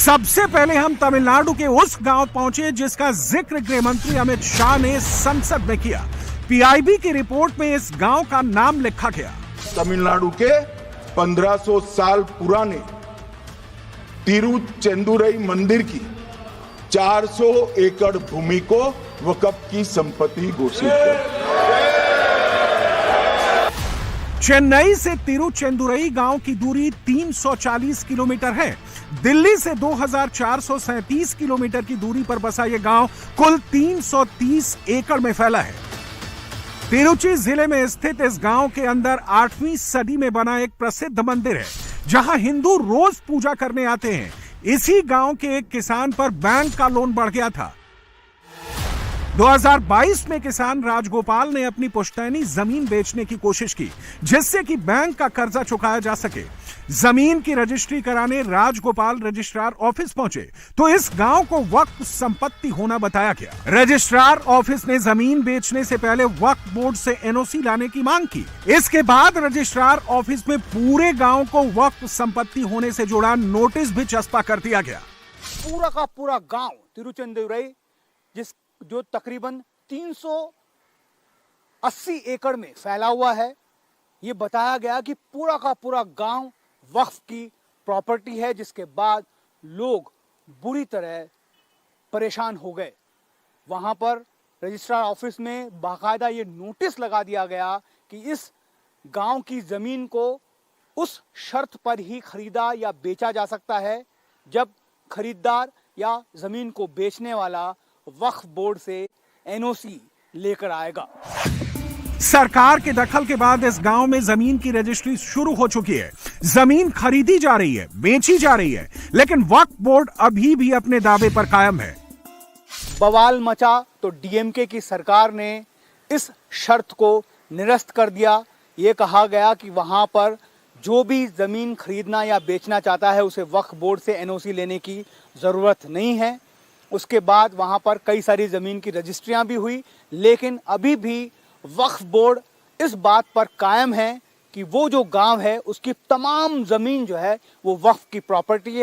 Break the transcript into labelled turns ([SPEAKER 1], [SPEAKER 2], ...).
[SPEAKER 1] सबसे पहले हम तमिलनाडु के उस गांव पहुंचे जिसका जिक्र गृह मंत्री अमित शाह ने संसद में किया। पीआईबी की रिपोर्ट में इस गांव का नाम लिखा गया।
[SPEAKER 2] तमिलनाडु के 1500 साल पुराने तिरुचेंदुरई मंदिर की 400 एकड़ भूमि को वक्फ की संपत्ति घोषित कर।
[SPEAKER 1] चेन्नई से तिरुचेंदुरई गांव की दूरी 340 किलोमीटर है। दिल्ली से 2437 किलोमीटर की दूरी पर बसा यह गांव कुल 330 एकड़ में फैला है। तिरुचि जिले में स्थित इस गांव के अंदर 8वीं सदी में बना एक प्रसिद्ध मंदिर है, जहां हिंदू रोज पूजा करने आते हैं। इसी गांव के एक किसान पर बैंक का लोन बढ़ गया था। 2022 में किसान राजगोपाल ने अपनी पुश्तैनी जमीन बेचने की कोशिश की, जिससे कि बैंक का कर्जा चुकाया जा सके। जमीन की रजिस्ट्री कराने राजगोपाल रजिस्ट्रार ऑफिस पहुंचे तो इस गांव को वक्फ संपत्ति होना बताया गया। रजिस्ट्रार ऑफिस ने जमीन बेचने से पहले वक्फ बोर्ड से एनओसी लाने की मांग की। इसके बाद रजिस्ट्रार ऑफिस में पूरे गांव को वक्फ संपत्ति होने से जुड़ा नोटिस भी चस्पा कर दिया गया।
[SPEAKER 3] पूरा का पूरा गांव तिरुचेंदुरई जो तकरीबन 380 एकड़ में फैला हुआ है, ये बताया गया कि पूरा का पूरा गांव वक्फ की प्रॉपर्टी है, जिसके बाद लोग बुरी तरह परेशान हो गए। वहां पर रजिस्ट्रार ऑफिस में बाकायदा ये नोटिस लगा दिया गया कि इस गांव की जमीन को उस शर्त पर ही खरीदा या बेचा जा सकता है जब खरीदार या जमीन को बेचने वाला वक्फ बोर्ड से एनओसी लेकर आएगा।
[SPEAKER 1] सरकार के दखल के बाद इस गांव में जमीन की रजिस्ट्री शुरू हो चुकी है। जमीन खरीदी जा रही है, बेची जा रही है, लेकिन वक्फ बोर्ड अभी भी अपने दावे पर कायम है।
[SPEAKER 3] बवाल मचा तो डीएमके की सरकार ने इस शर्त को निरस्त कर दिया। ये कहा गया कि वहां पर जो भी जमीन खरीदना या बेचना चाहता है उसे वक्फ बोर्ड से एनओसी लेने की जरूरत नहीं है। उसके बाद वहां पर कई सारी जमीन की रजिस्ट्रियां भी हुई, लेकिन अभी भी वक्फ बोर्ड इस बात पर कायम है कि वो जो गांव है उसकी तमाम जमीन जो है वो वक्फ की प्रॉपर्टी है।